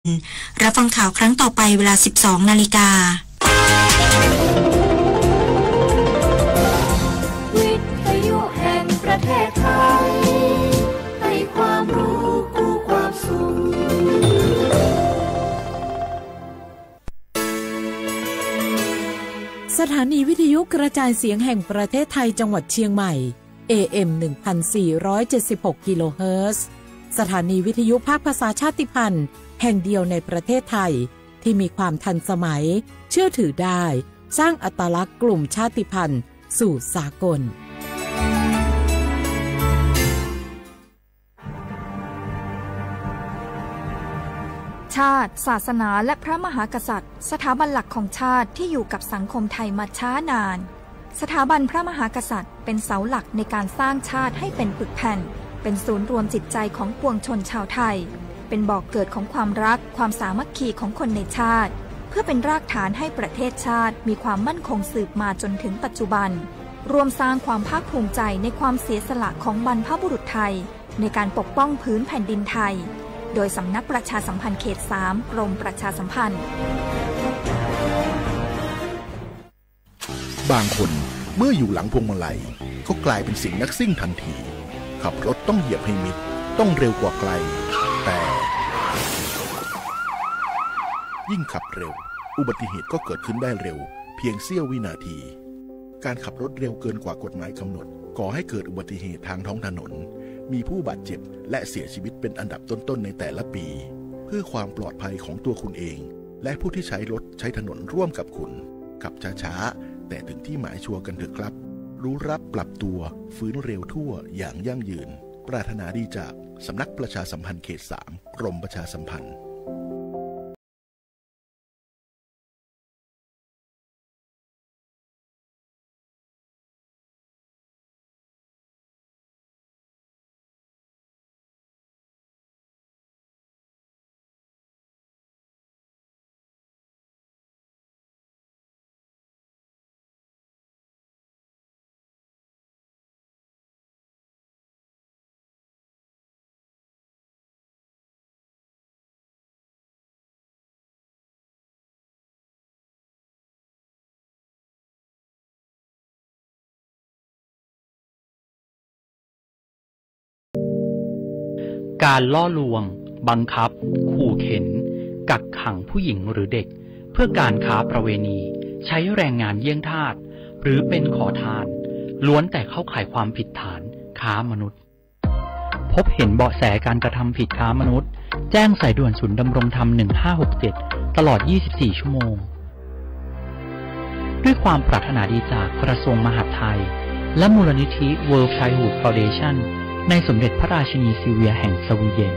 รับฟังข่าวครั้งต่อไปเวลา 12 นาฬิกาวิทยุแห่งประเทศไทยให้ความรู้คู่ความสุขสถานีวิทยุกระจายเสียงแห่งประเทศไทยจังหวัดเชียงใหม่ AM 1476 กิโลเฮิรตซ์สถานีวิทยุภาคภาษาชาติพันธุ์แห่งเดียวในประเทศไทยที่มีความทันสมัยเชื่อถือได้สร้างอัตลักษณ์กลุ่มชาติพันธุ์สู่สากลชาติศาสนาและพระมหากษัตริย์สถาบันหลักของชาติที่อยู่กับสังคมไทยมาช้านานสถาบันพระมหากษัตริย์เป็นเสาหลักในการสร้างชาติให้เป็นปึกแผ่นเป็นศูนย์รวมจิตใจของปวงชนชาวไทยเป็นบ่อกเกิดของความรักความสามัคคีของคนในชาติเพื่อเป็นรากฐานให้ประเทศชาติมีความมั่นคงสืบมาจนถึงปัจจุบันรวมสร้างความภาคภูมิใจในความเสียสละของบรรพบุรุษไทยในการปกป้องพื้นแผ่นดินไทยโดยสำนักประชาสัมพันธ์เขต 3 กรมประชาสัมพันธ์บางคนเมื่ออยู่หลังพวงมาลัยก็กลายเป็นสิ่งนักซิ่งทันทีขับรถต้องเหยียบให้มิดต้องเร็วกว่าไกลแต่ยิ่งขับเร็วอุบัติเหตุก็เกิดขึ้นได้เร็วเพียงเสี้ยววินาทีการขับรถเร็วเกินกว่ากฎหมายกำหนดก่อให้เกิดอุบัติเหตุทางท้องถนนมีผู้บาดเจ็บและเสียชีวิตเป็นอันดับต้นๆในแต่ละปีเพื่อความปลอดภัยของตัวคุณเองและผู้ที่ใช้รถใช้ถนนร่วมกับคุณขับช้าๆแต่ถึงที่หมายชัวร์กันเถอะครับรู้รับปรับตัวฟื้นเร็วทั่วอย่างยั่งยืนปรารถนาดีจากสำนักประชาสัมพันธ์เขต 3 กรมประชาสัมพันธ์การล่อลวงบังคับขู่เข็นกักขังผู้หญิงหรือเด็กเพื่อการค้าประเวณีใช้แรงงานเยี่ยงทาสหรือเป็นขอทานล้วนแต่เข้าข่ายความผิดฐานค้ามนุษย์พบเห็นเบาะแสการกระทำผิดค้ามนุษย์แจ้งสายด่วนศูนย์ดำรงธรรม1567ตลอด24ชั่วโมงด้วยความปรารถนาดีจากกระทรวงมหาดไทยและมูลนิธิ World Childhood Foundationในสมเด็จพระราชินีซิลเวียแห่งสวีเดน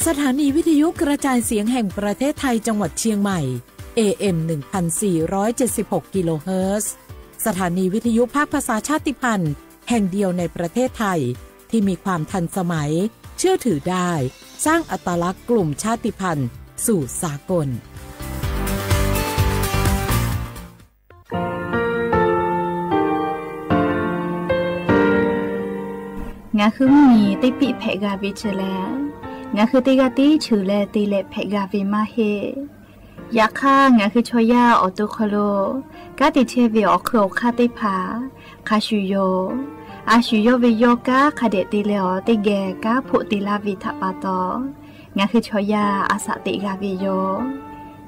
สถานีวิทยุกระจายเสียงแห่งประเทศไทยจังหวัดเชียงใหม่ AM 1476 กิโลเฮิรตซ์สถานีวิทยุภาคภาษาชาติพันธุ์แห่งเดียวในประเทศไทยที่มีความทันสมัยเชื่อถือได้สร้างอัตลักษณ์กลุ่มชาติพันธุ์สู่สากลงาคือมีติปิเพกาวิเชแลงาคือติกาติชื่อแลติเลเพกาวิมาเฮยาค่างาคือชอยาออตุคโลกาติเชวิออคือคาติผาคาชุโยอาชุโยวิโยกาคาเดติเลอติแกกาพุติลาวิทปาตองาคือชอยาอาสติกาวิโย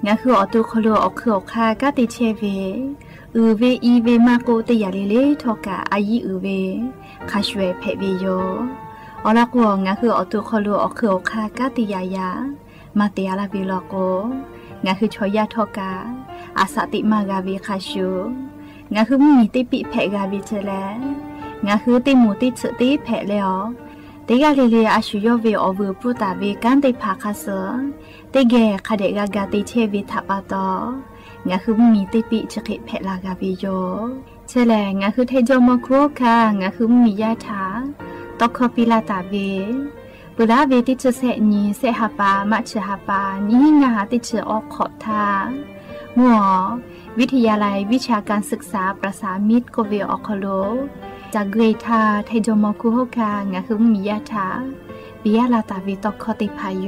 งาคือออตุคโลออคือคากาติเชวิอืเวอีเวมาโกติยาลิเลทอกาอายิอืเว คาช่วยเพวิโยอลักวงก็คืออตุคลูอคือคากาติยายามาเตียลาบิลโกก็คือชอยาทอกาอาสติมากาบิคาชูก็คือมีติปิเพกาบิเจเลก็คือติมูติสุติเพเลอติกาลิลีอาชุโยวิอวูปุตาวิกันติภาคาสติเกคาเดกากาติเชวิทัปตก็คือมีติปิจกิเพลากาบิโยเชเลก็คือเทโจโมโคค่ะก็คือมียาถาตอกคอปิลาตาเวปุระเวติจะเสนีเสหปามัชหปานี้งาติจะออกขอบทามัววิทยาลัยวิชาการศึกษาประสามิตรโกเวออคโลจากเกรธาไทโจโมคุโฮกางาคือมียาถาปิยาลาตาเวตอกคอติพายโย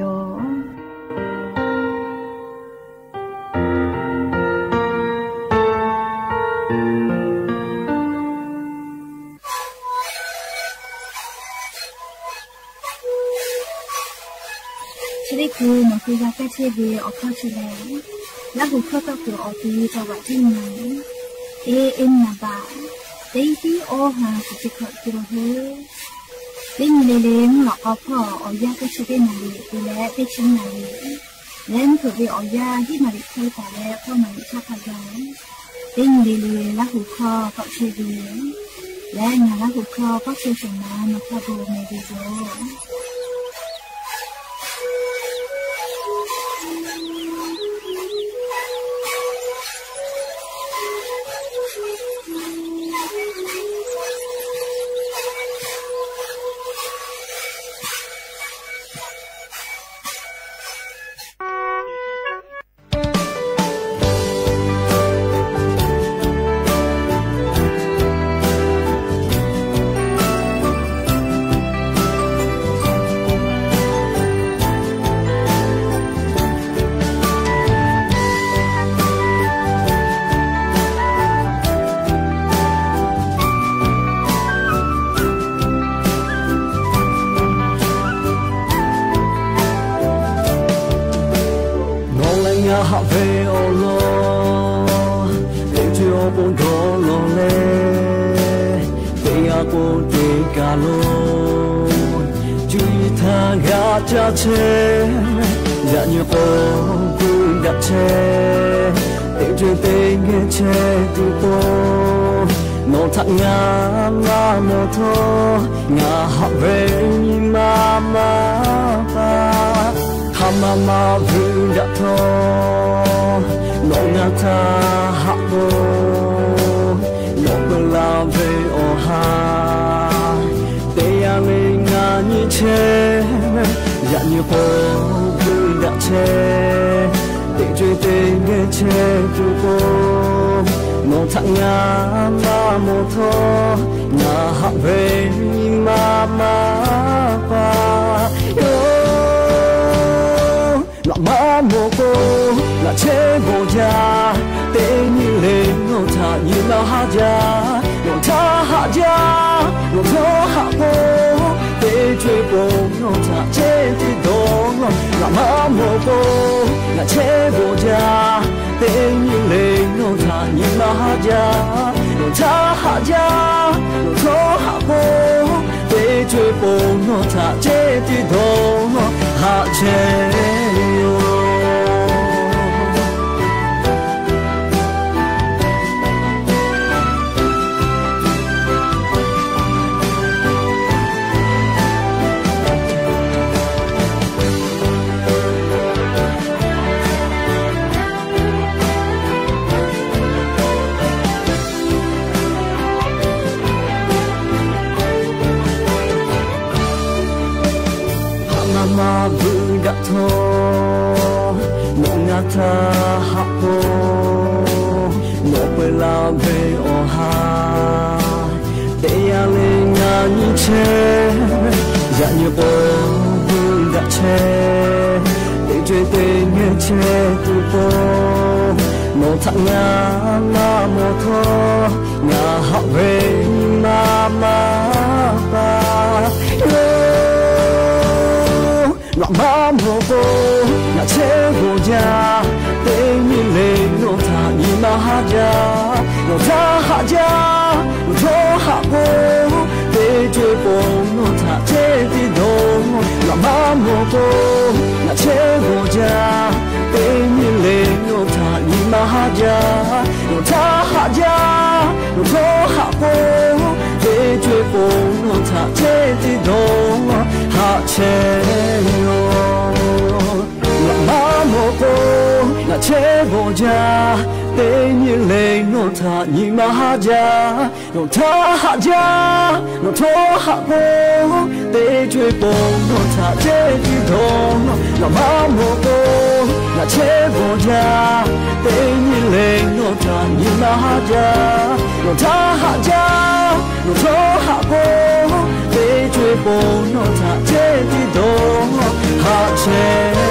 ชลิคูมันคือยาแก้เชื้อวีออกข้อเชื้อแล้วบุคคลต้องตัวออกทีจังหวัดที่ไหนนาบาเตที่โอหาสุดขอตัวเฮเล่นเล่นหลอกเอาพ่อเอายาแก้เชื้อได้นาลีดูแลได้ชิ้นนาลีเล่นถือไปเอายาที่มาดิเคยแต่แล้วพ่อมาดิชาพยองเล่นเล่นแล้วบุคคลก็เชื้อวีและงานแล้วบุคคลก็เชื้อสมานมาพอดูในวิดีโอhạ về ô lô để cho bốn đồ lô lê để à cô để cả lô chui thang gà cha chê dạ như cô cứ đặt chê để chơi tên nghe chê từ cô nó thằng ngà mà nó thô ngà hạ về như mama Mama bunda to no ngata habo no belave oha te ya me nga ni che ya ni po bunda che te jwe te nge che tu ko no thang nga ma mo tho nga ha ve mama pa mà mồ cô là chế bộ gia tên như lên ngô thả như là hạ gia ngô thả hạ gia ngô thả hạ cô tên chơi bộ ngô thả chế thì đồ là mà mồ cô là chế bộ gia tên như lên ngô thả như là hạ gia ngô thả hạ gia ngô thả hạ cô tên chơi bộ ngô thả chế thì đồ hạ chế Mama bunda to no ngata hapo no pela be oha te ya le nga ni che ya ni po bunda che te jwe te nge che tu po no thang nga ma mo tho nga ha ve mama pa là má mồ cô là chế bộ gia tên như lên nô thả như mà hạ gia nô thả hạ gia nô thô hạ cô tên 追风我他这地动老妈莫过那切我家被你累我他你妈哈家我他哈家我托哈过被追风我他这地动哈切我老妈莫过那切我家被你累我他你妈哈家我他哈家我托哈过被追风我他这地动老妈莫过那切我家被你累我他你妈哈家我他哈家我托哈过被追风我他这地动哈切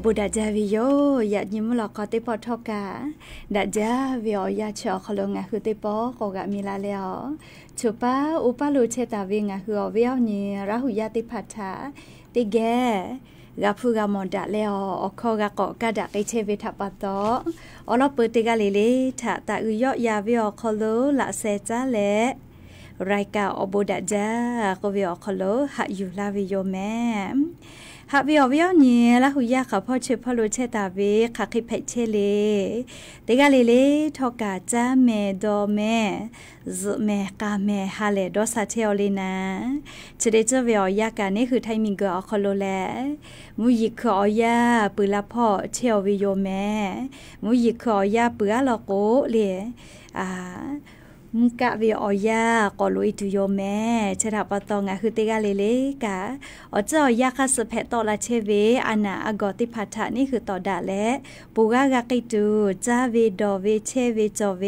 บุดาจาวิโยอยากยิ้มหลอกก็ติปอทอกาดาจาวิโอยาชอขลงะคือติปอก็กะมีลาแล้วชุปาอุปาลุเชตาวิงะคือวิโอนี่ราหุยาติพัทธาติแกกะพูกะมอดะแล้วอคอกะกอกะดะไกเชวิทัปปะตออลอเปติกะเลเลทะตะอุยอยาวิโอขโลละเซจาเลรายกาอบุดาจากวิโอขโลหะอยู่ลาวิโยแม่หากวิโอนี่ละหุยาขะพ่อเชพอลุเชตาเวขะคิเพเชเลเตกะเลเลทอกาจาเมโดเมซุเมกาเมฮาเลดอซาเทโอเลนาเจเดจวิโอยากานี่คือไทมิงกอคอโลแลมุยิคอยาปุละพ่อเชโอวิโยแม่มุยิคอยาปุอะลอโกเลมุกะวิโอยากอลุอิตุโยแม่ชะทะปะตองะคือเตกะเลเลกะอเจ้ายาคาสเพตอละเชเวอานาอากอติพัทธะนี่คือตอดะและปูกะกะกิตูจาเวดอเวเชเวจอเว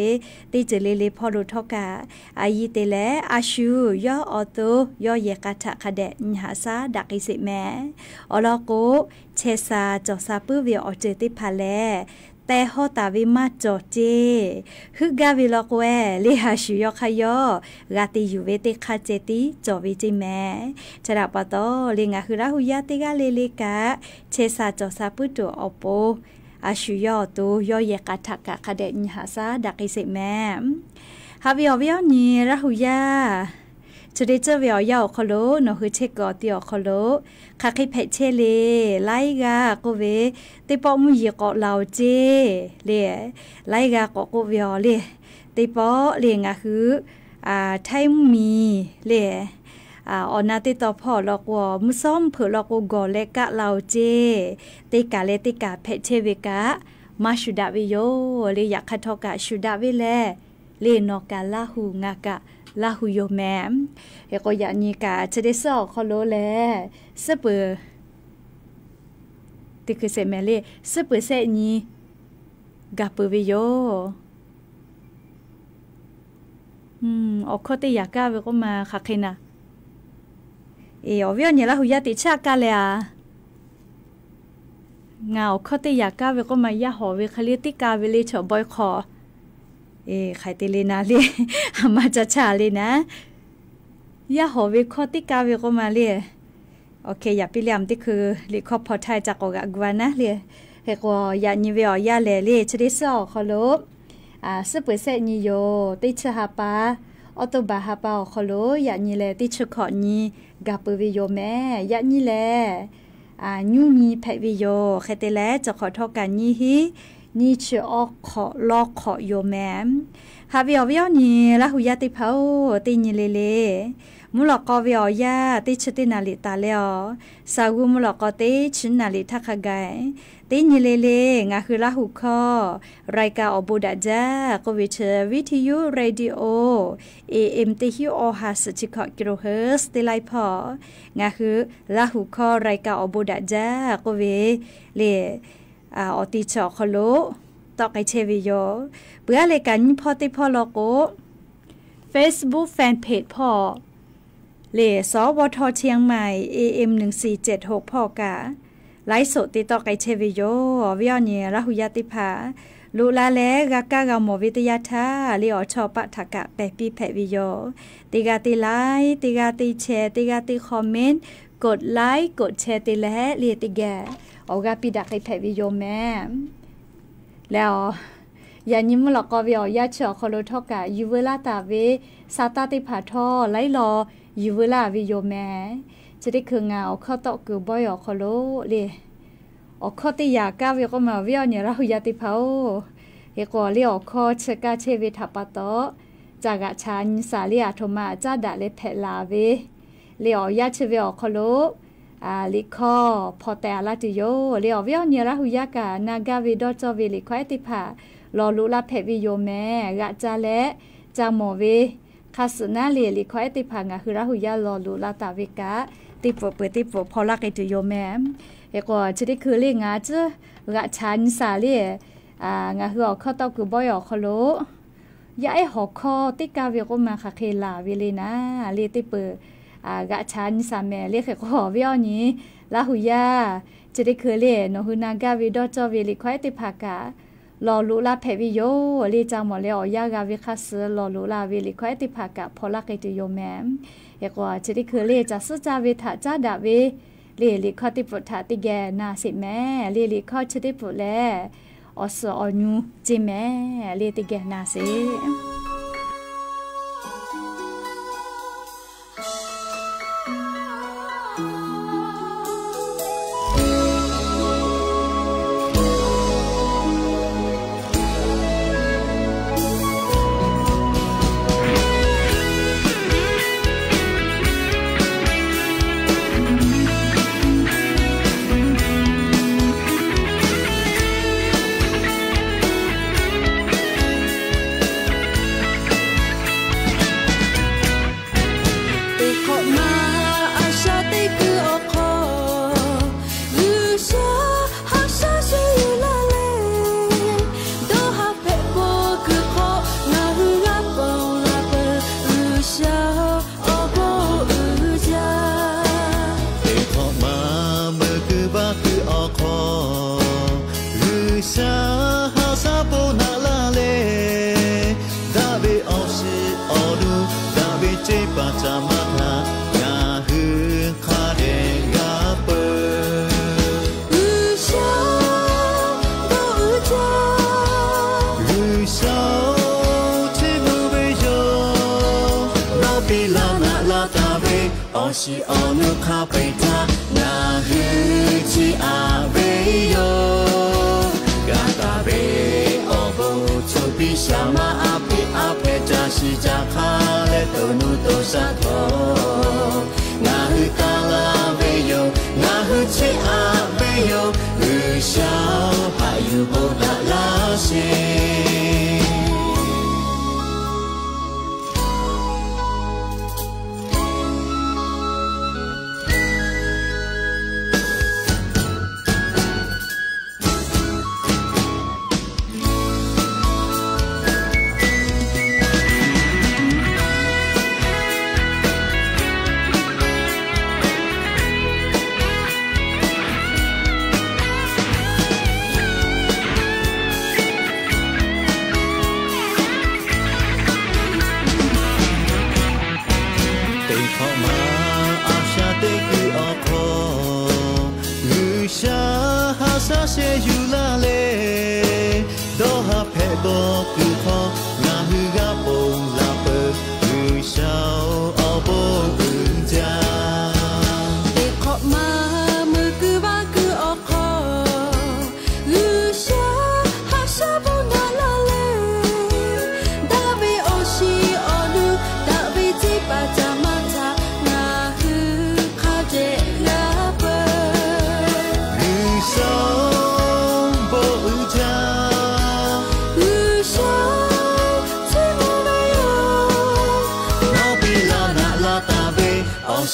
ติเจเลเลพอลุทอกะอายิเตเลอาชูยออโตยอเยกะทะคะเดญหาซาดักอิสิแม่อลอโกเชซาจอซาปุวิโอเจติพาเลแต่ฮอตาวิมาจอเจฮึกาวิลอกเวลิฮาชิยอคายอกาติยูเวติคาเจติจอวิจิแม่ชะดาปะตอลิงาคือราหุยาติกาเลเลกะเชซาจอซาปุโตอโปอาชิยอตุยอเยกะทะกะคะเดญหาซาดักอิสิแม่ฮาวิโอวิโอนีราหุยาจุดเจอวิโอยาคอโลนอคือเชกอติอคอโลคาคิเพเชเลไลกาโกเวติปอมุยกอลาวเจเลไลกาโกโกวิโอเลติปอเลงาคือไทมีเลอนาติตอพอลอกวมุซ้อมเผือลอกกอเลกะลาวเจติกาเลติกาเพเชเวกะมาชุดาวิโยเลอยากคาทอกะชุดาวิเลเลนอกาลาหูงากะลาหุโยแมมเฮก็ยานี่กะจะได้สอกคอโลแลซะเปอติคือเซเมเลซะเปอเซนี่กะเปอวิโยอคติยากะเวก็มาคาคินะอวิโอนี่ลาหุยาติชากะเลงาอคติยากะเวก็มายาหอเวคลิติกาเวเลชอบอยคอใครติเลนาเลมาจะชาเลยนะยาหอวิคอติกาวิก็มาเลยโอเคอย่าไปเลี่ยมที่คือลิคอพอไทยจากกกวานะเลยเฮก็อย่านิเวอยาเลชดิสอคอลบซึเปเซนิโยติชฮาปาออโตบาฮาปาคอลอย่านิเลติชขอนีกาเปวิโยแม่อย่านิเลยูนีเพวิโยเคเตเลจะขอทอกันนีฮีนี่ชื่อออกขอลอกขอโยแมมฮาวิโอวิโอนี่ละหุยาติเผาติญิเลเลมุลอกอวิโอยาติชตินาลิตาเลอสาวุมุลอกอติชินาลิทักไกติญิเลเลงาคือละหุคอรายการอบุดาจากวิเชวิทยุเรดิโอ AM ติฮิโอฮาสจิคกิโลเฮิรตซ์ติไลพองาคือละหุคอรายการอบุดาจากวิเลอติชอคโลตอกไอเชวิโยเปื่อเลยกันพอติพอลโก Facebook Fanpage พ่อเลสวทเชียงใหม่ AM 1476พ่อกะไลฟ์สดติตอกไอเชวิโยวิอเนียละหุยาติภาลูลาแลกากากามวิทยาทาเลอชอปะทะกะแปปีแพวิโยติกาติไลค์ติกาติแชร์ติกาติคอมเมนต์กดไลค์กดแชร์ติแลเลียติแกออกาปิดักไอแพวิโยแม่แล้วยานิมลอกอวิอยาชอคอโลทอกะยูเวลาตาเวซาตาติผาทอไลรอยูเวลาวิโยแม่จะได้คืองาเอาเข้าตอกกือบอยอคอโลเลยออกข้อติยากาวิก็มาวิอเนี่ยเรายาติเผาเฮกอเลียออกข้อเชกาเชวิทัปโตจากะชานิสาเลียโทมาจาดาเลเพลาเวเลียอยาเชวิออกคอโลลิคอพอแต่ละติโยเลียววิอเนี่ยเรายากานากาวิดอจอวิลิควายติผารอลุลาเพวิโยแม่กะจาและจาโมเวคาสนาเลียลิควายติผางะคือเรายารอลุลาตาวิกะติปเปติปพอลักไอติโยแม่เฮก็จะได้คือเรื่องงาจ้กะชันสาเลียงาคือเข้าตอคือบอยอคโลยาไอหอคอติกาเวก็มาคาเคลาเวเลนะเลติเป กะชันสามแม่เรียกขอวิอนี้ลาหุยาจะได้เคเลโนหุนากาวิดอจอวิลิควายติภากะลอลุลาเพวิโยลีจังหมอเลอยากาวิคัสลอลุลาวิลิควายติภากะพอลักไอติโยแมมเอกว่าจะได้เคเลจะสุจาวิทะจาดาวิลีลิคอติปุถาติแกนาสิแม่ลีลิคอชติปุแลอสอญูจิแม่ลีติแกนาสิ是奥努卡贝塔，那日起阿贝哟，嘎达贝奥布丘比夏玛阿贝扎西扎卡勒多努多沙托，那日达拉贝哟，那日起阿贝哟，日小还有布达拉西。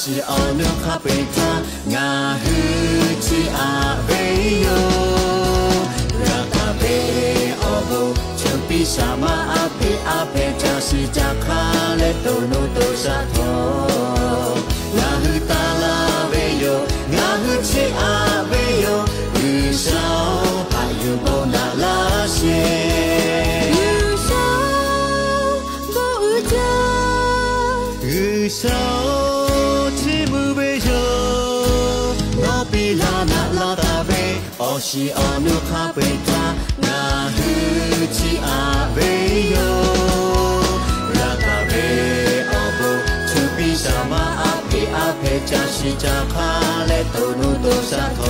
是奥努卡贝塔，那日起阿贝哟，拉达贝奥布，丘比夏玛阿贝扎西扎卡勒多努多沙托，那日达拉贝哟，那日起阿贝哟，日少还有布那拉些，日少布乌加，日少。是奥努卡贝塔，那日起阿贝哟，拉达贝奥布，丘比夏玛阿贝扎西扎卡勒多努多沙托，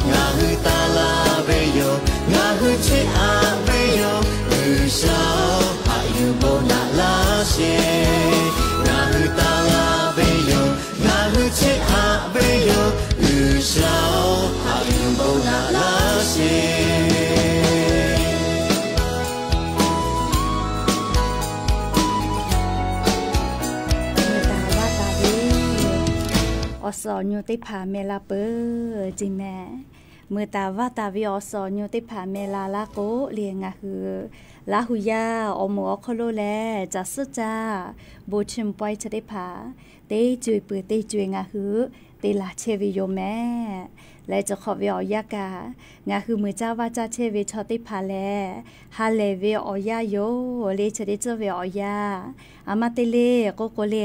那日达拉贝哟，那日起阿贝哟，日少还有布那拉些，那日达拉贝哟，那日起阿贝哟，日少。อสอนอยู่ที่ผาเมลาเปอจิแม่เมื่อตาว่าตาวิอสอนอยู่ที่ผาเมลาลาโกเลียงอะคือ ลาหุยาอมัวคโลแลจัสจ้าบูชิมปอยจะได้ผาเตจุยปือเตจุยงาหือเตลาเชวิโยแม่และจะขอวิอยากางาคือมือเจ้าว่าจะเชวิชอติผาแลฮาเลวิออยาโยเลจะได้เจวิออยาอามาเตเลโกโกเล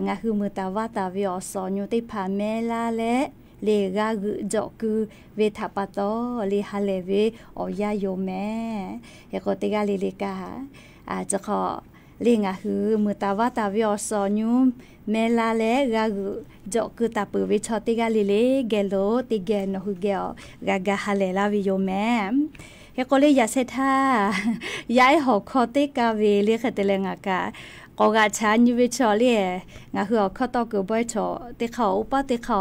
งาคือมือตาว่าตาวิอสอนอยู่ติผาแม่ลาและเลกากุจอคือเวทัปโตเลฮาเลเวออยาโยแม่เฮโกติกาเลกาจะขอเลี้ยงคือมือตาว่าตาวิอสอนอยู่แม่ลาเลกากุจอคือตาปือวิชอติกาเลเกโลติเกนหุเกลกาฮาเลลาวิโยแม่เฮโกเลยยาเซธาย้ายหอคอติกาเวเลขเตเลงากาก็กาชานิวิชอเลงาคือข้อตอกบ่อยชอติเขาอุปติเขา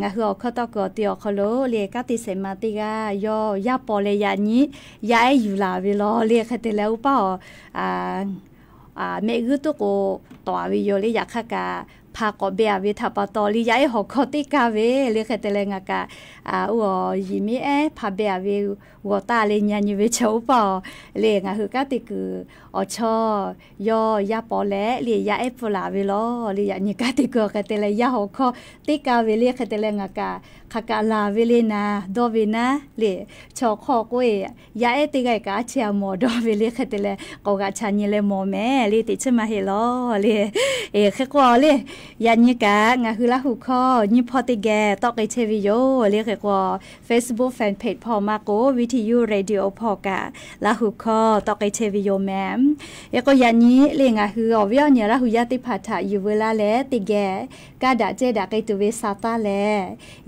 งาคือข้อตอกติอคโลเลกาติเสมาติกายอยาปอเลยยานี้ย้ายอยู่ลาวิโลเลขเตเลอุปเมกุตุโกตัววิโยเลยอยากกาพากอเบียวิทัปตอลิย้ายหอคอติกาเวเลขเตเลงากาอัวยิมิพาเบียวิวัวตาเลญานิเวชอุปเลงาคือกาติคืออชอยาปอและเลยาเอฟลาเวโลเลยานิกาติกะเตเลยาหอคอติกาเวเลขเตเลงากาขกาลาเวเลนาดอเวนะเลชอคอโกเอยาเอติกากาเชียมอดอเวเลขเตเลกอกาชานิเลมอแม่เลติชมาเฮโลเลเคกอเลยานิกางาคือลาหุคอนิพอติแกตอกไอเชวิโยเลเคกอ Facebook Fan Page พอมาโกวิทยุเรดิโอพอกาลาหุคอตอกไอเชวิโยแมมเอก็ยานี้เลงาคืออวิอเนี่ยลาหุยาติพัทธะอยู่เวลาแลติแกกาดาเจดาไกตุเวซาตาแล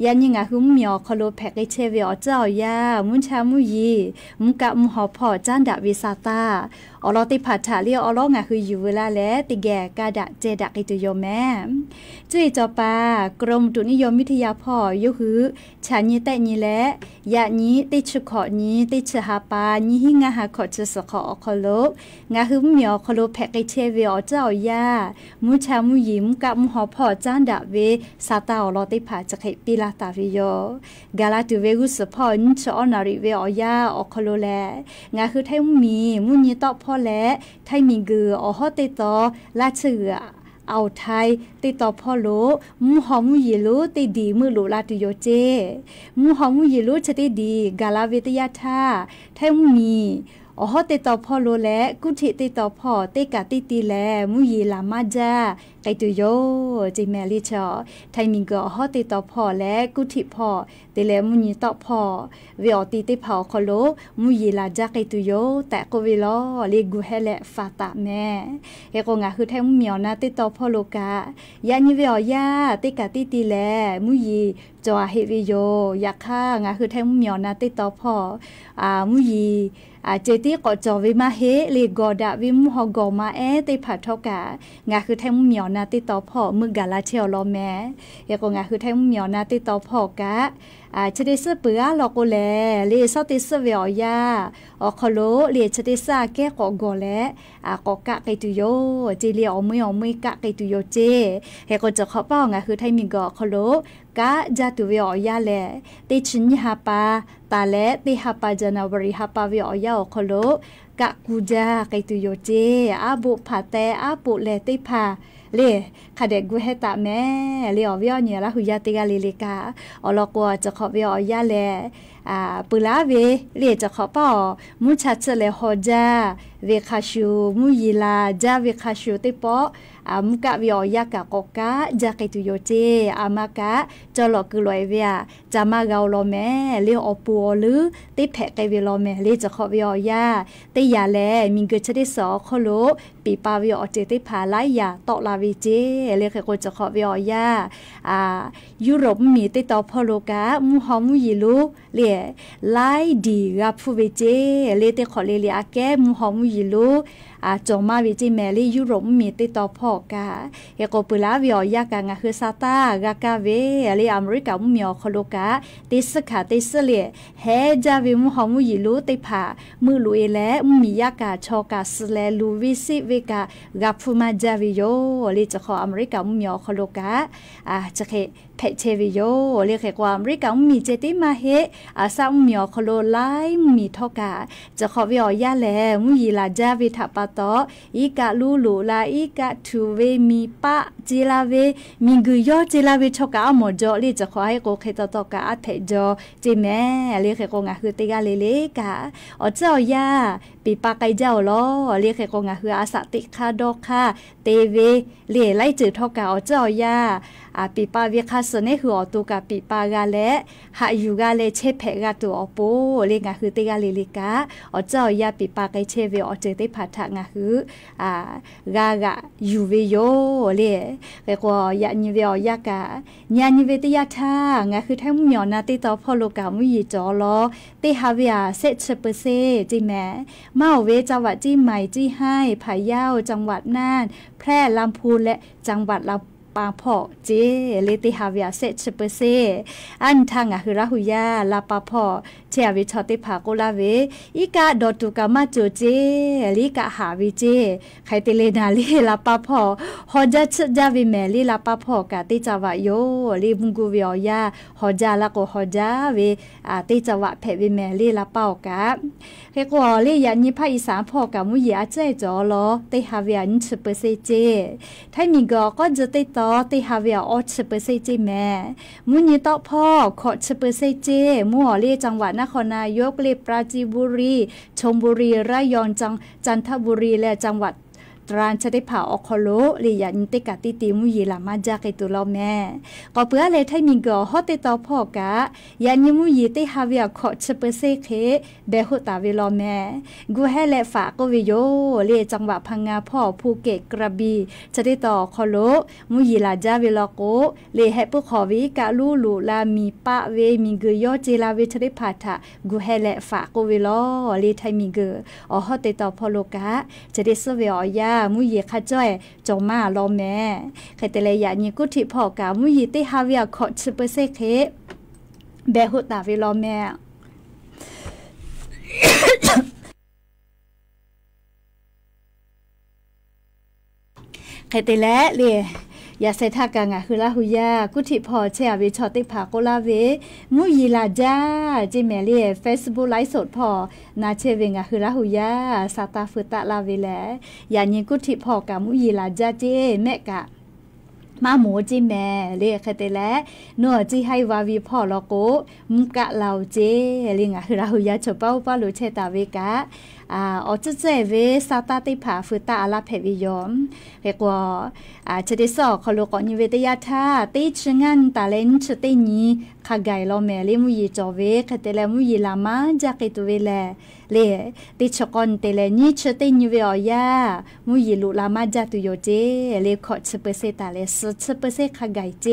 ยานี้งาคือมีอคโลแพกไอเชวิอเจ้ายามุนชามุยีมุกะมุหอพอจันดาวิซาตาอลอติพัทธะเรียอลองาคืออยู่เวลาแลติแกกาดาเจดาไกตุโยแมจุยจอปากรมอุตุนิยมวิทยาพ่อยุหือชาญิแต่ญิและยะญิติชุขอญิติชหาปาญิหิงาหาขอจะสขอคโลงาหือมีอคโลแพกไอเชเวอเจ้ายามุชามุยิมกับมุหอพ่อจานดาเวซาตาอลอติผาจะไคปิลาตาวิโยกาลาตุเวกุสพ่อนิชอนาริเวอยาอคโลแลงาคือไทมีมุญิตอพ่อและไทมีกืออฮอติตอลาเชือเอาไทยติดต่อพ่อโลมุหอมุยิลุติดีมือโลลาตุโยเจมุหอมุยิลุชติดีกาลาเวตยาธาไทมีอฮอติดต่อพ่อโลและกุธิติดต่อพ่อติกาติตีแลมุยิลามาจาไกตุโยจิแมลิชอไทมิงกอฮอติดต่อพ่อและกุธิพ่อติแลมุญิต่อพ่อเวอติติเผาคโลมุยิลาจาไกตุโยแต่โกวิโลเลกุเฮเลฟาตาแม่เฮโกงาคือไทมุเมียวนาติดต่อพ่อโลกายานิเวอยาติกาติตีแลมุยิจอเฮวิโยยาค่างาคือไทมุเมียวนาติดต่อพ่อมุยิเจติกอจอวิมาเฮเลกอดาวิมุฮอกอมาติผัดทอกางาคือไทมุเมียวนาติดต่อพ่อมึกกาลาเชียวลอแม่เฮโกงาคือไทมุเมียวนาติดต่อพ่อกะชะดิสเปือลอโกแลเลซอติสเวอยาอคโลเลชะดิสาแกกอกอแลกอกะไกตุโยจิเลออมยกะไกตุโยเจเฮโกจะขอป้องคือไทมิงกอคโลกะจาตุเวอยาแลติชินหาปาตาแลติหาปาจานาวริหาปาเวอยาอคโลกะกูจาไกตุโยเจอาบุผาแตอาปุเลติพาเลคาเดกูเฮตาแม่เลอวิอเนี่ยละหุยาติกาเลกาอลอกัวจะขอเวอยาแลปุลาเวเลจะขอป้อมุชัดเลฮอจาเวคาชูมุยิลาจาเวคาชูติปอมุกะเวอยากะกอกะจากไกตุโยเจอามากะจอลอกุลอยเวียจามากาโลแม่เลอปัวหรือติแพกไกเวโลแม่เลจะขอเวอยาติยาแลมิงเกชะดิสอคโลปีปาเวอเจติพาไลยาตอลาวิเจเลเคโกจะขอเวอยายุโรปมีติตอพอโลกะมุฮอมุยิลุเลไลดีกับฟูเวเจเลเตขอเลอาแกมุฮอมุยิลุจงมาวิจิแมลียุโรปมีติต่อพอกาเฮโกปุลาวิอยากางาคือซาตากากาเวเลอเมริกามุมีอคโลกาติสขาติสเลเฮจาวิมุฮอมุยิลุติผามือลุเอและมียากาชอกาสเลลูวิซิเวกากาฟูมาจาวิโยเลจะขออเมริกามุมีอคโลกาจะเค เพเชวิโยเรียกความริกังมีเจติมาเฮอาซาอุมีอคโลไลมีทอกาจะขอวิอยาแลมุยีลาจาวิทัปะตออีกะลูลูลาอีกะทูเวมีปะจิลาเวมีกุยอจิลาเวทอกาหมอจอลีจะขอให้โกเคตตอกาเพจอจิแม่เรียกกงาคือติกาเลเลกาอเจ้ายาปีปาไกเจ้าลอเรียกกงาคืออาสติคาดอกคาเตเวเล่ไล่จืดทอกาอเจ้ายาปีปาเวคาสเนคืออตุกาปีปากาเลหาอยู่กาเลเชเพกาตัวอปูเรียกงาคือติกาเลเลกาอเจ้ายาปีปาไกเชเวอเจติพัทะงาคือกากะยูเวโยเล่เรียกว่ายานิเวอยากาญานิเวติยาทางาคือทั้งหมอนาติตอพอโลกามุยีจอลอติฮาเวียเซชเปเซจิแม่เมาเวจังหวัดจี้ใหม่จี้ให้พะเยาจังหวัดน่านแพร่ลำพูนและจังหวัดลำปางพอเจเลติฮาเวียเซชเปเซอันทางคือราหุยาลาปาพอเชอวิชอติภาโกลาเวอีกาดอตุกามาโจเจลิกะหาวิเจไคติเลนาลีลาปาพอฮอจัชจาวิเมลีลาปาพอกาติจาวะโยลีบุงกูเวียยาฮอจาละโกฮอจาเวติจาวะเพวิเมลีลาเปากาเฮกวอลียันญิภาคอีสานพอกามุยอาเจจอลอติฮาเวียนชเปเซเจไทมิกก็จะติตอติฮาเวียออชเปเซเจแม่มุญตอพ่อขอชเปเซเจมัวลีจังหวัดนครนายกเลปราจีนบุรีชลบุรีระยองจันทบุรีและจังหวัดตราญจะได้ผ่าออกคโลลียันติกาติติมุยีลามาจากไอตุลอแม่ก็เพื่อเลยไทมิงก็ฮอติตอพ่อกะยันยมุยีติฮาเวียขอชเปเซเคเบหุตาวิลอแม่กูให้และฝากก็วิโยเลจังหวัดพังงาพ่อภูเก็ตกระบี่จะได้ต่อคโลมุยีลาจาวิลอโกเลให้ผู้ขอวิกะลูลูลามีปะเวมิงกยอเจลาเวจะได้ผ่าทะกูให้และฝากก็วิลอเลไทมิงก็ฮอติตอพ่อโลกะจะได้สเวียยามุยีข้าจ้อยจงมาลอแม่ใครแต่เลยอยากยิกุฏิพ่อกามุยีติฮาเวียขอชเปเซเคเบหุตาวิลอแม่ใครแต่แล้วเลยอย่าเสทากังคือลาหุยากุฏิพอเชียวิชอติภาโกลาเวมุยีลาจาจิเมลีเฟซบุ๊กไลฟ์สดพอนาเชเวงคือลาหุยาซาตาฟุตะลาเวแลอย่ายิงกุฏิพอกามุยีลาจาเจแม่กะมาหมูจิแม่เรียกแต่แล้วนัวจีให้วาวีพ่อลอโกมุกะเหล่าเจลิงคือลาหุยาชอบเป้าป้าลุเชตาเวกะอจะเจเวซาตาติผาฟุตาอาลาเพวิยอมเรียกว่าจะได้สอบขลุกอนิเวตยาธาติชงันตาเลนชตินีขไกลอแม่เลมุยีจอเวคเตเลมุยีลามาจากตัวเวลเลติชกอนเตเลนีชตินีเวอยามุยีลุลามาจากตุโยเจเลขอชเปเซตาเลสชเปเซขไกเจ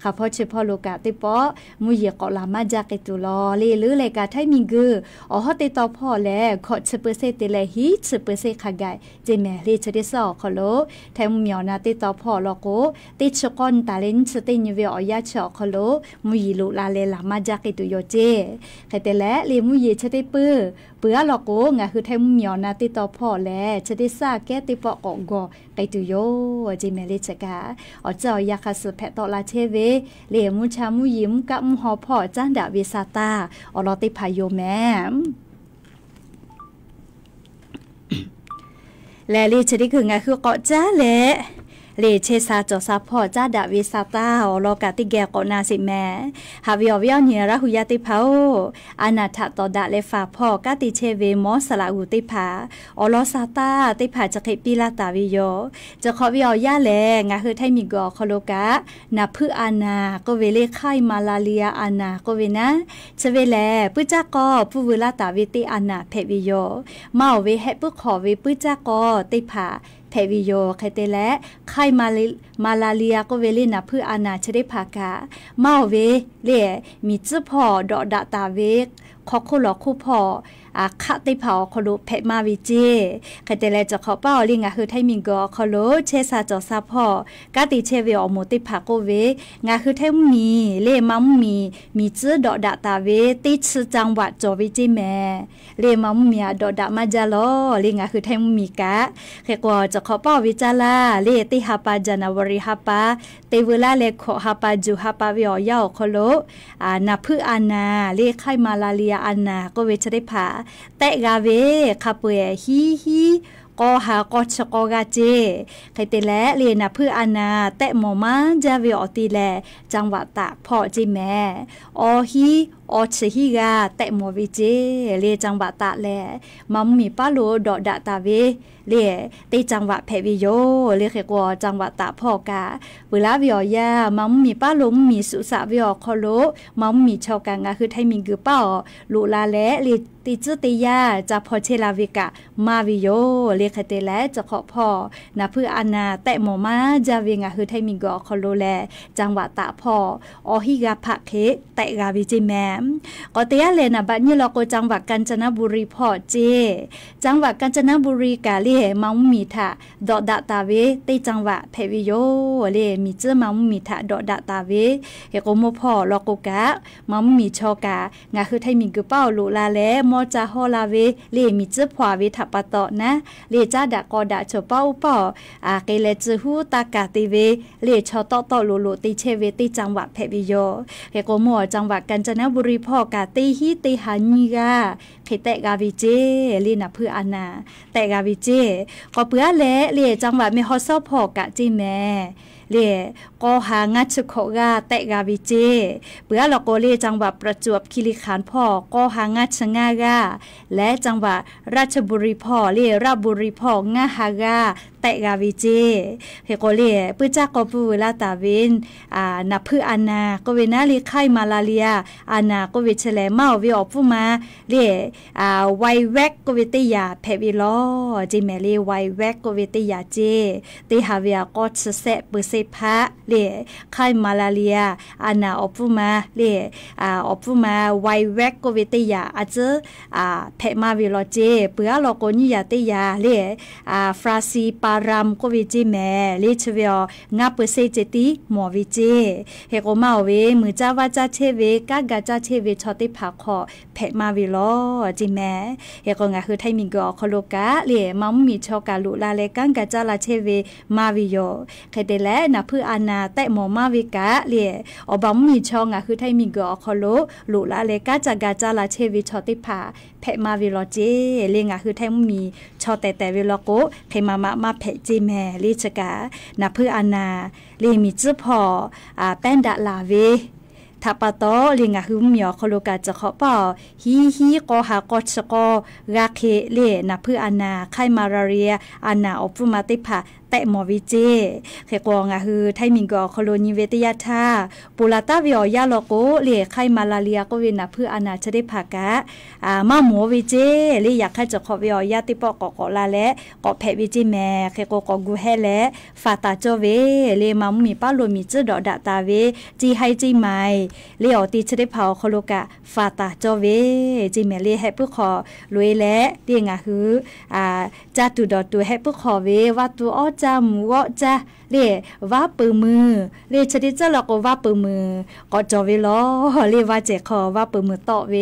ข้าพอเฉพาะโลกาติปอมุยีกอลามาจากตุลอเลหรือเลกาไทมิงกือฮอติตอพ่อแลขอชเปเซเตเลฮีชเปเซขไกเจแม่เลจะได้สอบขลุแทมมีอนาติตอพ่อลอโกติชกอนตาเลนชตินีเวอยาชอขลุมุยีลุลาเลลามาจากตุโยเจใครแต่และเลมุยีจะได้ปื้อเปื้อหลอกโกงคือไทยมุมยอนาติต่อพ่อแลจะได้ซาแก้ติปอกอกอไกตุโยจิเมลิชกาอเจ้ายาคาสุแพตอลาเชเวเลมุชามุยิมกับมุหอพ่อจ้างดาวิซาตาอลอติพายโยแมและลีจะได้คือไงคือเกาะจ้าแหละเลเชซาจอซาพ่อจ้าดาวิซาตาอลอกาติแกกอนาสิแม่ฮาวิอวิอเนียระหุยาติพาโออนาถตอดาเลฟาพ่อกาติเชเวมอสลาอุติภาอลอซาตาติภาจะเคปิลาตาวิโยจะขอวิอยาแลงาคือไทมิกอคโลกะนาพืออานาก็เวเลไข้มาลาเลียอานาก็เวนะเชเวแลปุจากอผู้เวลาตาวิติอานาเพวิโยมาเวให้ปุขอเวปุจากอติภาเพวิโยใครเตและไข้มาลาเลียก็เวลินาพืออานาชได้ภากาเมาเวเล่มีจื้อพอดอดาตาเวกขอคู่หลอกคู่พอ คะติเผาคลุเพมาวิเจใครแต่แลจะขอเป้าลิงคือไทมิงก็คลุเชซาจอซาพ่อกาติเชเวอโมติผาโกเวงาคือไทมีเลมัมมีจื้อดอกดาตาเวติชื่อจังหวัดจอวิจิแม่เลมัมมีดอกดามาจาโลลิงคือไทมีกะแค่กว่าจะขอเป้าวิจาลาเลติฮาปาจานาวริฮาปาเตเวลาเลขอฮาปาจูฮาปาวิอยาคลุนาพืออานาเลไข้มาลาเลียอานาก็เวชได้ผาแต่กาเวคาเปฮีก็หาก็ชกกาเจใครแต่และเรียนเพื่ออานาแต่หมอมาจะเวอตีแลจังหวัดตากพ่อจิแม่อฮีอชฮิกาแต่หมอวิเจเรียจังหวัดตากแลมัมมีป้าโลดอกดาตาเวเรียตีจังหวัดเพวิโยเรียกว่าจังหวัดตากพ่อกาเวลาวิอยามัมมีป้าลุมมีสุสาวิอคอโลมัมมีชาวกางาคือไทยมิงกือเป้าลูลาและเรียติจุติยาจะพอเชลาวิกะมาวิโยเรียกเตและจะขอพ่อนาเพื่ออานาแต่หมอมาจะเวงาคือไทยมิงกอคอโลแลจังหวัดตากพ่ออฮิกาพะเคแต่กาวิจิแมก็เตียเลนะบัดนี้เราก็จังหวัดกาญจนบุรีพ่อเจจังหวัดกาญจนบุรีกาเลมังมีทะดอกดาตาเวตีจังหวัดเพวิโยเลมีเจมังมีทะดอกดาตาเวเฮโกโมพ่อลอกกะมังมีชอกางาคือไทยมิงกือเป้าลูลาแลมอจาฮอลาเวเลมีเจพวาเวทะปะตอนะเลจ้าดะกอดะโชเป้าป้อเกเลจือฮูตากาติเวเลชอตอตอลูติเชเวตีจังหวัดเพวิโยเฮโกโมจังหวัดกาญจนบุรีพ่อกาตีฮีตีหานีกาเขตกาวิเจลีนะเพื่ออานาแต่กาวิเจก็เปื้อแลเลียจังหวัดมีฮอซอพอกะจิแม่เลียก็หางัดชุกกาแต่กาวิเจเปื้อเราก็เลียจังหวัดประจวบคีรีขันธ์พ่อก็หางัดชงากาและจังหวัดราชบุรีพ่อเลียราชบุรีพ่องาฮากาแต่กาวิเจเฮโกเลียปื้อจักก็ปูลาตาเวนนับเพื่ออานาก็เวนาลีไข้มาลาเลียอานาก็เวชแลเมาวิออกผู้มาเลียไวแวกก็เวติยาเพวิลอจิแมลีไวแวกก็เวติยาเจติฮาเวียก็สเซเปเซพะเลียไข้มาลาเลียอานาออกผู้มาเลียออกผู้มาไวแวกก็เวติยาอาจจะเพมาวิลอเจเปื้อเราก็นิยาติยาเลียฟราซีปารามก็วิจิแมลีชเวียงาเปเซเจติหมอวิเจเฮโกมาเวมือจ้าวาจาเชเวกากาจาเชเวชอติผาขอเพมาวิลอจิแมเฮโกงาคือไทมิงกอคโลกะเลียมัมมีชอกาลุลาเลกังกาจาลาเชเวมาวิโยเคเดแลนะเพื่ออานาแต่หมอมาวิกะเลียอบัมมีชองาคือไทมิงกอคโลลุลาเลกาจากาจาลาเชเวชอติผาเพมาวิลอเจเลียงาคือไทมีชอแต่วิลโกเพมาเพจิแมลิชกานะเพื่ออานาเลียมีจื้อพอแป้นดาลาเวทัปโตลิงาคือมีอคโลกาจะขอป่อฮีก็หาก็ชก็ราเคเลนะเพื่ออานาไข้มาลาเรียอานาอปุมาติผาแต่หมอวิเจเขกองคือไทมิงกอโคโลนีเวติยาธาปูลาตาวิอยาโลโกเลียไข้มาลาเรียก็เวนะเพื่ออานาชได้ผากะมาหมอวิเจเลียอยากให้จะขอวิอยาติปอกกอลาและกอแพวิจิแม่เขกกอกูแฮและฟาตาโจเวเลมัมมีป้าโลมีจื้อดอกดาตาเวจีให้จีไมเลียอติชได้เผาโคโลกะฟาตาโจเวจีแม่เลียให้ผู้ขอรวยและเลียงคือจาตุดอตูให้ผู้ขอเวว่าตัวอ้อจามัวจ้าเรียว่าปืมือเรียชนิดเจ้าเราก็ว่าปืมือก็จอเวลอเรียว่าเจคอว่าปืมือต่อเว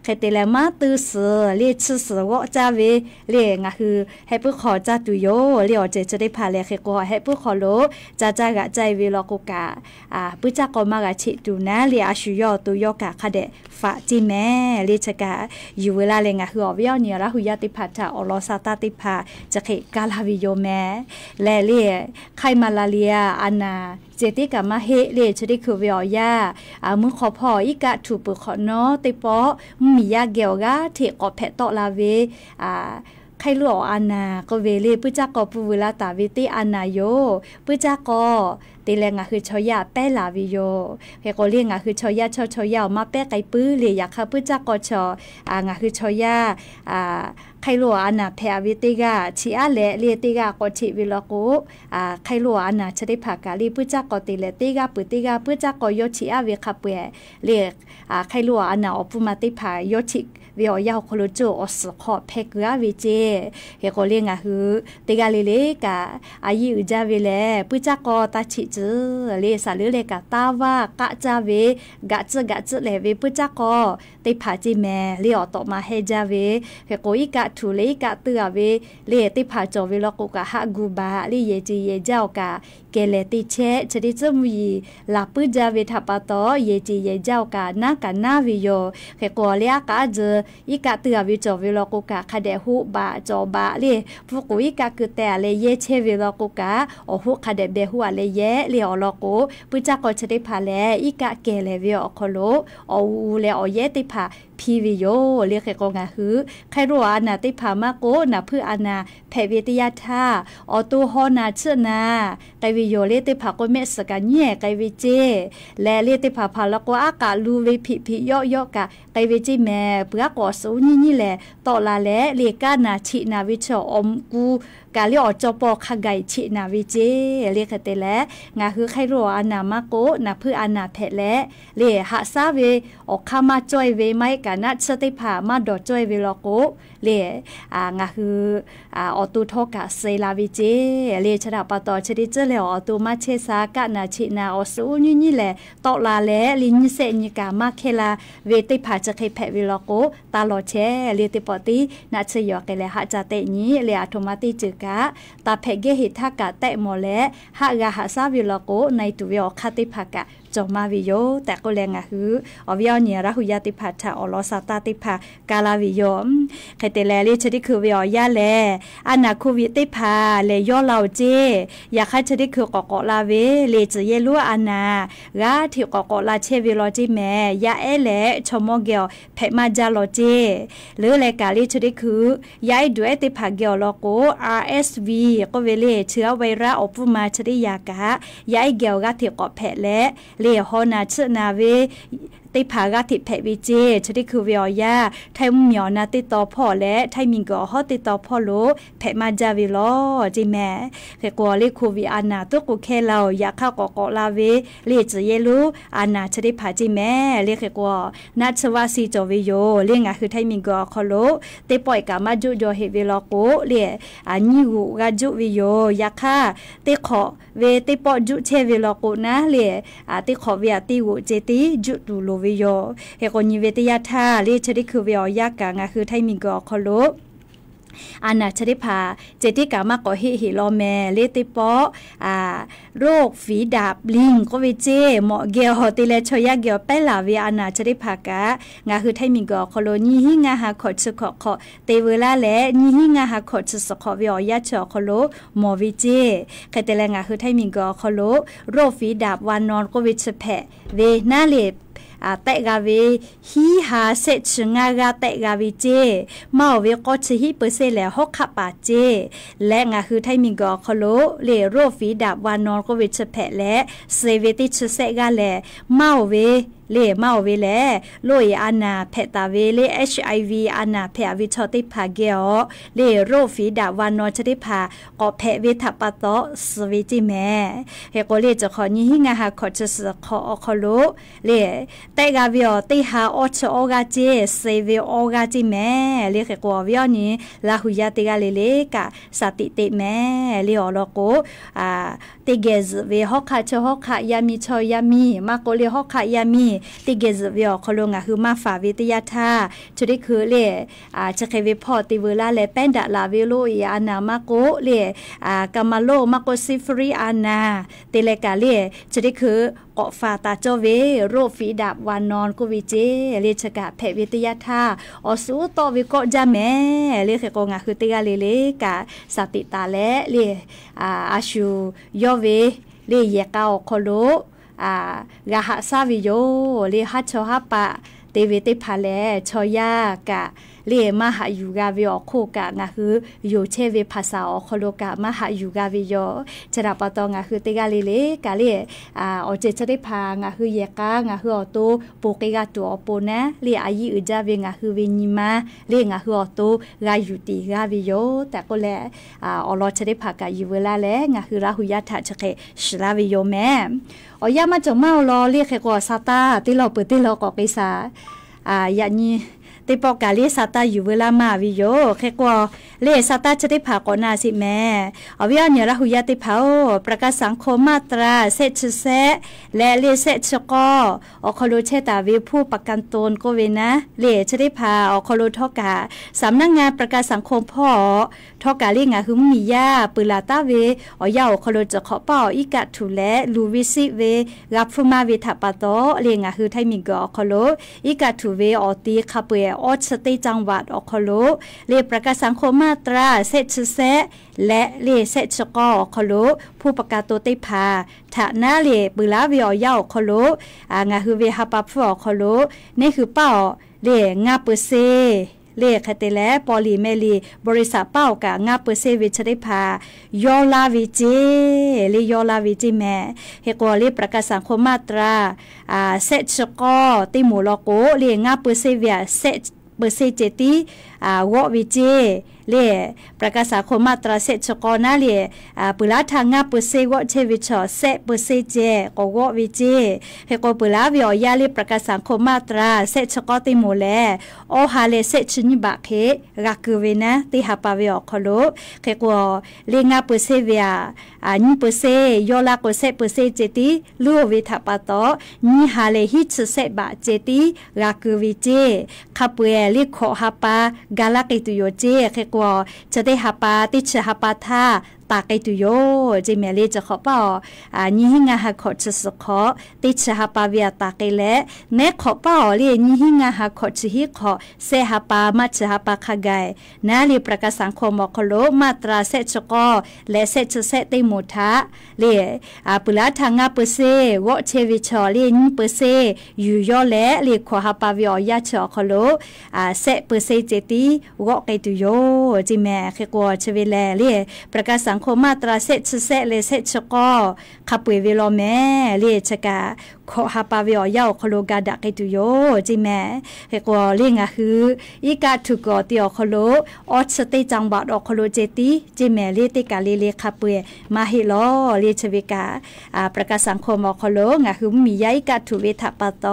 ใครแต่ละมาตื้อเสือเรียชื่อเสือว่าจ้าเวเรียงคือให้ผู้ขอจ้าตุโยเรียเจจะได้ผ่าเรียใครก็ให้ผู้ขอโลจ้ากะใจเวลอกกะผู้จ้าก็มากะชิดูนะเรียอาชุยอตุโยกะคาเดฝาจิแม่เรียชกะอยู่เวลาเรียงคืออวิอเนียละหุยาติพัฒน์อลอซาตาติพาจะเขกาลาวิโยแม่และเรียไข้มาลาเลียอานาเจติกามาเฮเลชดิคือวิอยามือขอพออีกะถูปุขอเนาะติปอมียาเกียวกะเทกอแพตอลาเวใครรู้อานาก็เวเลปุจักก็ปูเวลาตาวิติอานาโยปุจักก็ตีแรงคือชอยาแป้ลาวิโยเฮก็เรียกคือชอยาชอยามาแป้ไก่ปื้อเลยอยากค่ะปุจักก็ชองาคือชอยาใครรู้อานาแพวิติกาชีอาเลเลียติกาก็ชีวิลโกใครรู้อานาชได้ผักกาลีปุจักก็ตีเลติกาปุติกาปุจักก็โยชีอาเวคาเปเรียใครรู้อานาอปุมาติผาโยชิ วิอยาวคนโจอสขอเพกะวิเจเฮโกเลียงอะฮือติกาลิเลกะอายุจาเวเลปุจักอตาชิจืเลสาลืเลกะตาวากะจาเวกะจเลเวปุจักอติผาจิแมเลอตอมาเฮจาเวเฮโกอิกะทุเลกะตือเวเลติผาจอเวลกุกะฮะกูบาลีเยจีเยเจ้ากะเกเลติเชชดิจมุยลาปุจาเวทัปตอเยจีเยเจ้ากะนากะนาวิโยเฮโกเลียกะเจอิกะตือวิจอเวลกุกะคาเดหุบาจอบาเลฟุกุอิกะกุแต่เลเยเชเวลกุกะอหุคาเดเบหัวเลเยเลอลกุปุจักอชดิพาเลอิกะเกเลวิอคโลออูเลอเยติพาพีวิโยเรียกกงาฮือใครรู้ว่านาติพามาโกนาเพื่ออานาแพวิทยาธาอตูฮอนาเชนาไกวิโยเรียติพาโกเมสกันเย่ไกวิเจและเรียติพาพาลกว่าอากาลูเวพิโยกะไกวิจิแม่เปลือกอสูนี่แหละต่อลาและเรียกานาชินาวิชอมกูกาเรียอจปอขไกชินาวิเจเรียกเตและงาฮือใครรู้ว่านามาโกนาเพื่ออานาแพและเรียหาซาเวออกขามาจอยเวไมกานัดสติพามาดอจอยเวลโกเรียงาคืออตูทกะเซลาวิเจเรียชดาปตอชดิเจเลอตูมาเชสากะนาชินาอสูนี่แหละตอลาและลินเซนิกามาเคลาเวติพาจะเคแพเวลโกตาลอเชเรียติปตินาชยอเกเลหะจาเตนี้เรียอโทมาติจึกะตาเพเกหิทากะแตะโมและหากะหาซาวิลโกในตุเวอคาติภากะจอมาวิโยแต่ก็แรงอะฮืออวิโอเนียระหุยาติภาชาอลอซาตาติภากาลาวิโยใครเตแลลิชดิคือวิโอยาแลอานาคูวิติภาเลยย่อเหล่าเจอยากให้ชดิคือกอกลาเวเลจเยลัวอานากาที่กอกลาเชวิโลจิแม่ยาเอเลชโมเกลเพมาจาโลเจหรือเลกาลิชดิคือยายด้วยติภาเกลโลโก RSV ก็เวเลเชื้อไวรัสอปุมาชดิยากะยายเกลกาที่กอแพและเลียฮอนาเชนาเวติภากาติเพวิเจชดิคือวิอยาไทยมุมยอนาติต่อพ่อและไทยมิงกอฮอติต่อพ่อโลเพมาจาวิโลจิแม่เกกัวเลคูวิอานาตุกุเคเราอยากเข้ากอกลาเวเลียจเยลูอานาชดิภาจิแม่เลียเกกัวนัชวาซีจวิโยเลียงาคือไทยมิงกอคอโลติปล่อยกามาจุโยเฮวิโลโกเลียอาญิวกาจุวิโยอยากเข้าติขอเวติปอจุเชวิโลโกนะเลียติขอเวียติวุเจติจุดูโลวิโยเฮโกนิเวติยาธาเรียชดิคือวิอยากางาคือไทยมิงกอคอโลอานาชดิภาเจติกามากอฮิโลแมเลติปอโรคฝีดาบลิงก็วิเจหมอเกลติเลชยาเกลเปลาวิอานาชดิภากะงาคือไทยมิงกอคอโลนีหิงาหาขอชขอเตเวลาและนีหิงาหาขอชสขอวิอยาชอคอโลหมอวิเจคเตเลงาคือไทยมิงกอคอโลโรคฝีดาบวานอนก็วิชแพเวนาเลเตะกาวีฮีหาเสชงากาเตะกาวีเจมาเวก็ชฮิเปอร์เซแล้วฮอกขับปาเจและงาคือไทยมิงกอคโลเลโรฟีดาบวานอนก็เวชแพและเซเวติชเซกาแลมาเวเลมาเวแลโลยอานาเพตาเวเล HIV อานาเพอวิชอติภาเกอเลโรฟีดาวานอชติภาก็เพเวทัปตอสวิจิแมเฮโกเลจะขอนี้หิงาหาขอจะสขออคโลเลเตกาวิอติหาอชโอกาเจเซเวโอกาจิแมเลเฮโกวิอนี้ลาหุยาติกาเลกะสติเตแมเลอโลโกติเกซเวฮอกคาชฮอกคายามิชอยามิมาโกเลฮอกคายามิติเกซเวียคอลงคือมาฝาวิทยาธาจุดคือเลจะเคยวิพอติเวลาเลเป็นดาลาวิโลอีอานามาโกเลกามาโลมาโกซิฟรีอานาเตเลกาเลจุดคือเกาะฟาตาโจเวโรฟีดาบวานนอนกุวิเจเลชกะเพวิทยาธาอสูโตวิโกจาแมเลเคกงคือติกาเลกาสติตาเลเลอาชูยอเวเลเยกาโคโลกะหะซาวิโยเลหัชฮะปะเตเวติพาเลชอยากะเลมหายูกาวิโอโคกะงะคืออยู่เชเวภาษาอโคโลกะมหายูกาวิโยจระปะตองะคือติกาเลกะเลอเจจะได้พางะคือเยกางะคืออโตโปเกกะตัวอโปนะเลอายิอุจาเวงะคือเวญิมาเลงะคืออโตกายุติกาวิโยแต่ก็แลอลอจะได้พากะยูเวลาแลงะคือราหุยะทะชะเคชลาวิโยแมอยามาจงเมารอเรียกแค่กอซาตาที่เราเปิดที่เรากอกิสายานี้ ติปอกาลีซาตาอยู่เวลามาวิโยแค่กว่าเลซาตาจะได้ผ่าก่อนนาสิแม่เอาวิญญาณละหุยาติเผาประกาศสังคมมาตราเซชเซและเลเซชกออคโลเชตาวิผู้ประกันตนก็เวนะเลจะได้ผ่าอคโลทอกาสำนักงานประกาศสังคมพ่อทอกาลีงาหุมมียาปืลาตาเวอยาอคโลจะขอเป้าอีกะถูและลูวิซิเวรับฟูมาเวทัปโตเลงาฮือไทมิกอคโลอีกะถูเวอตีคาเปออสติจังหวัดอคโลเลประกาศสังคมมาตราเซชเซและเลเซชกอคโลผู้ประกาศตัวติพาฐานะเลปืลาเวอยาคโลงาฮือเวฮับปับฟอคโลนี่คือเป้าเลงาเปเซเลขเตและปอลีเมลีบริษัทเป้ากะงาเปเซวิชได้พายอลาวิจิเลยอลาวิจิแม่เฮกอเลประกาศสังคมมาตราเซชกอติมูลโกเลงาเปเซเวียเซเปเซเจติวอวิจิเลประกาศสังคมมาตราเซชกอนาเลปุลาทางงาเปเซวอเชวิชอเซเปเซเจกวอวิจิเฮกอปุลาวิอยาเลประกาศสังคมมาตราเซชกอติมูแลโอฮาเลเซชนิบะเครักเวนะติฮาปาเวอคโลเฮกอเลงาเปเซเวียนิเปเซยอลาโกเซเปเซเจติลูเวทัปโตนิฮาเลฮิตเซบะเจติรักวิจิคาเปเลขอฮาปากาลาเกตุโยเจเฮกอจะได้หาปาติชหาปาท่าตาไกตุโยจิเมเลจะขอเปล่านี่หิงาหาขอจะสขอติชหาปาเวียตาไกเลเนขอเปล่าเรียนี่หิงาหาขอจะฮิขอเซหาปามาชหาปาขกายนาลีประกาศสังคมมคโลมาตราเซชกอและเซชเซติมุทะเรียปุลาทางาเปเซวอเชวิชอเรียนเปเซอยู่ย่อและเรียขอหาปาเวียยาชอคโลเซเปเซเจติวอไกตุโยจิแม่เขกอเชวิแลเรียประกาศสังคมมาตราเซชเซเลเซชกอขับเวเวลอแม่เลียชกาขอฮาปาเวอยาคโลกาดักไอตุโยจิแม่เฮกอเลียงอะคืออีกาทุกอติอคโลออสติจังหวัดอคโลเจติจิแม่เลียติกาเลขับเวมาฮิโลเลียชเวกาประกาศสังคมอคโลงะคือมียาอีกาทุเวทัปโต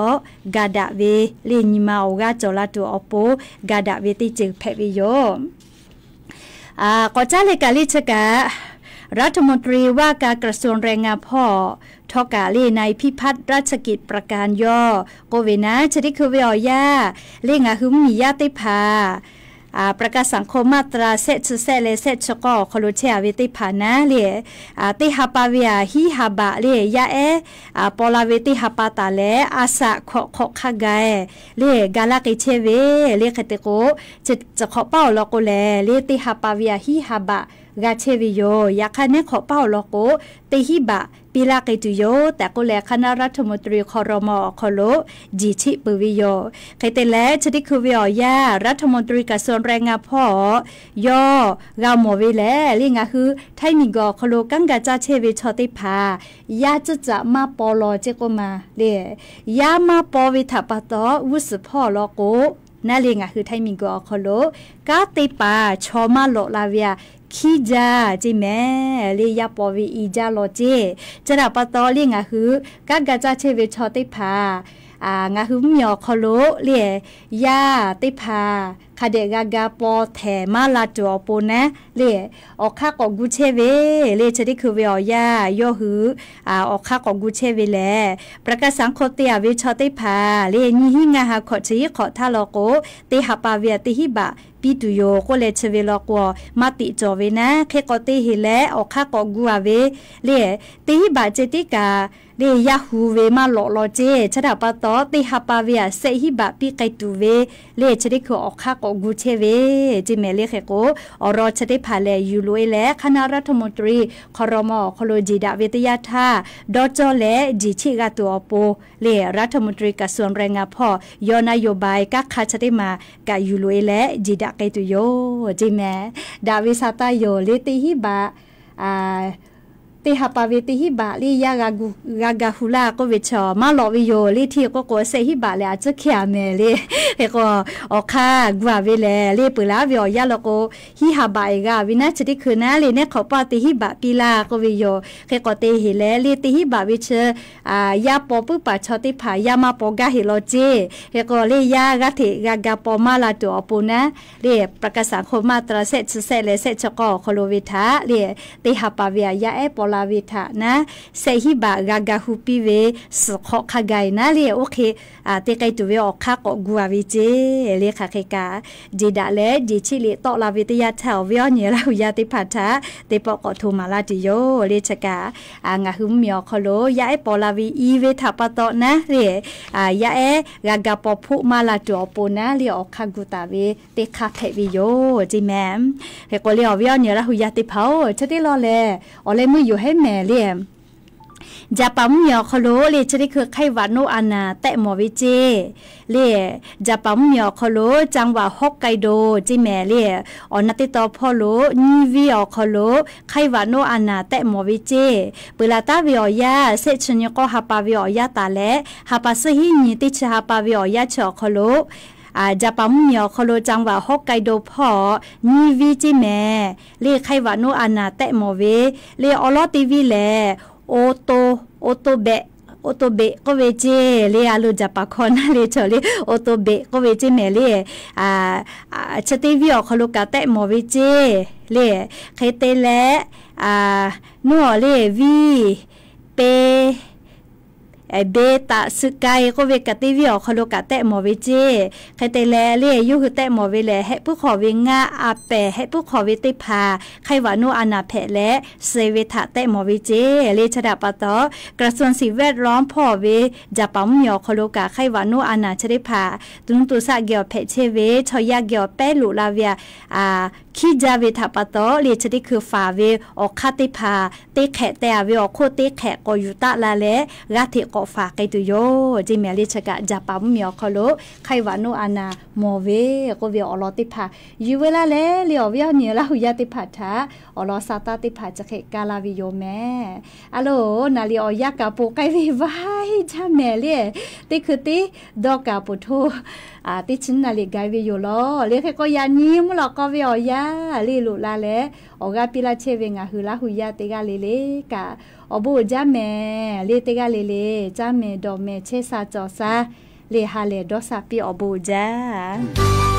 กาดะเวเลียนิมาโอกาจลาตุอโปกาดะเวติจึงเพวิโยก็จะเลกาลิชการัฐมนตรีว่าการกระทรวงแรงงานพ่อทอกาลีในพิพัฒน์ราชกิจประการย่อโกเวนะชดิคือเวียยาเลียงาหึมมียาติพาประกาศสังคมมาตราเซชเซเลเซชกอคโลเชียวิติพานะเลียติฮาปาเวียฮิฮาบะเลียยาปอลาเวติฮาปาตาเลอาสะขขะกายเลียกาลากิเชเวเลียคเตโกจะขอเป้าลอโกแลเลียติฮาปาเวียฮิฮาบะกาเชวิโยยาคาเนขอเป้าลอโกติฮิบะปีลากิตุโยแต่ก็แลคณะรัฐมนตรีคอรมอคโลจิชิปวิโยใครแต่และชดิคือวิอยารัฐมนตรีกระทรวงแรงงานพ่อย่อกาโมวิแลเรียงคือไทยมีกอคโลกังกาจาเชวิชอติพายาจะมาปอลอเจโกมาเลียยามาปอวิทัปโตวุสพ่อลอโกนั่นเองคือไทยมีกอคโลกาติปาชอมาโลลาเวียขี้จาจิแม่เลียปอวีอีจาโลเจจะดับปะตอเลียงคือกากาจาเชวิชอติพางาคือมีอคโลเลียยาติพาคาเดกากาปอแถมาลาจัวปูนะเลียออกค่ากอกุเชเวเลียจะได้คือเวียยาโยหือออกค่ากอกุเชเวแลประกาศสังคติวิชอติพาเลียนี่หิงาหาขอชีขอทาโลโกติหาปาเวียติหิบะปีตุโยก็เลเชเวลอกวมาติจอเวนะเคกอติหิแลออกค่ากอกัวเวเลียติหิบะเจติกาเลียยาหูเวมาโลโลเจชะดาปะตอติหาปาเวียเซหิบะปีไกตุเวเลียจะได้คือออกค่ากอกุเชเวจิเมเลเคโกอรอจะได้พาแลยูลุยและคณะรัฐมนตรีครมคโลจิดาเวทยาธาดอจอและจิชิกาตัวโปเลียรัฐมนตรีกระทรวงแรงงานพ่อยอนโยบายกักคาจะได้มากายูลุยและจิดาไกตุโยจิเมดาวิซาตาโยเลติหิบะ ติหาปาเวติหิบาลียากากาฮูลาก็เวชอมาลอวิโยลีที่ก็เซหิบาเลยอาจจะเขียเมเลยเฮก็ออกค่ากว่าเวเลลีปุลาวิอยาลก็หิหาบายกาวินาชติคือนะลีเนี่ยเขาปาติหิบาปีลาก็วิโยเฮก็เตหิเลลีติหิบาวิเชยาปอปุปะชอติผายามาปอกาฮิโลเจเฮก็ลียากาติกากาปอมาลาตัวปูนะลีประกาศสังคมมาตราเซเซเลเซชก็คโลวิทาลีติหาปาเวียยาเอปลาวิทานะเซฮิบากากาฮูปิเวสขอขไกนะลีโอเคเตไกตัวเวออกค่าก็กัววิเจเลขาเคกาจีดาเลจีชิลิตอลาวิทยาแถวเวียเนี่ยแล้วยาติพัทาเตปอกทูมาลาติโยเลชกางาหุมเมียวคโลยาเอปลาวิอีเวทาปตอนะเรยาเอกากาปอพุมาลาตัวปูนะลีออกค่ากุตาเวเตคาเพวิโยจิแมมเฮก็เลยเวียเนี่ยแล้วยาติเผาชติรอเลอเลมืออยู่ให้แม่เลียมจะปั๊มเหมียวคโลเลจะได้คือไข้หวัดโนอานาแตะหมอวิเจเลจะปั๊มเหมียวคโลจังหวะฮอกไกโดจิแม่เลออนาติตอพอโลนีวิอคโลไข้หวัดโนอานาแตะหมอวิเจเปลาตาวิอยาเซชญก็ฮาปาวิอยาตาเลฮาปาซหินีติชฮาปาวิอยาชอคโลจะปั๊มเหมียวคโลจังหวะฮอกไกโดพอนีวิจิแม่เลไข้หวัดโนอานาแตะหมอเวเลออลอติวิแลโอโตเบก็เวเจเลอาลูจับปากคนเลเฉลโอโตเบก็เวเจเมเลชติวิอคโลกาเตะหมอเวเจเลเคเตเลนัวเลวีเปเบตาสึกายก็เวกติวิอคโลกาเตะหมอเวเจใครเตเลเลยุคือเตะหมอเวเลให้ผู้ขอเวงาอาเปให้ผู้ขอเวติพาใครว่าโนอานาเพและเซเวทะเตะหมอเวเจเลชดาปะตอกระทรวงสิ่งแวดล้อมพ่อเวจะปั๊มเหมียวคโลกาใครว่าโนอานาชได้พาตุนตุสะเกียวเพเชเวชอยาเกียวเปลุลาเวียขี้จาเวทะปะตอเลชได้คือฝาเวออกคาติพาเตแขแต่เวออกโคเตแขก็อยู่ตะละและกะเทก็ฝากไกตุโยจิเมลิชกะจะปั๊มเหมียวคโลใครว่าโนอานาโมเวก็เวอลอติพาอยู่เวลาและเลียวเวียเนี่ยละหุยาติพาทาอลอซาตาติพาจะเขกาลาวิโยแม่อะโลนาลีอยากาปูไกวิไว้จ้าแม่เลียติคือติดอกาปูโทติชินนาลีไกวิโยลอเลียก็ยานิมลอก็เวียอยาลีลุลาเลออกาปิลาเชเวงาหุลาหุยาติกาเลเลกาอบูจ้าแม่เลติกาเลเลจ้าแม่ดอแม่เชซาจอซาเลฮาเลดอซาปีอบูจ้า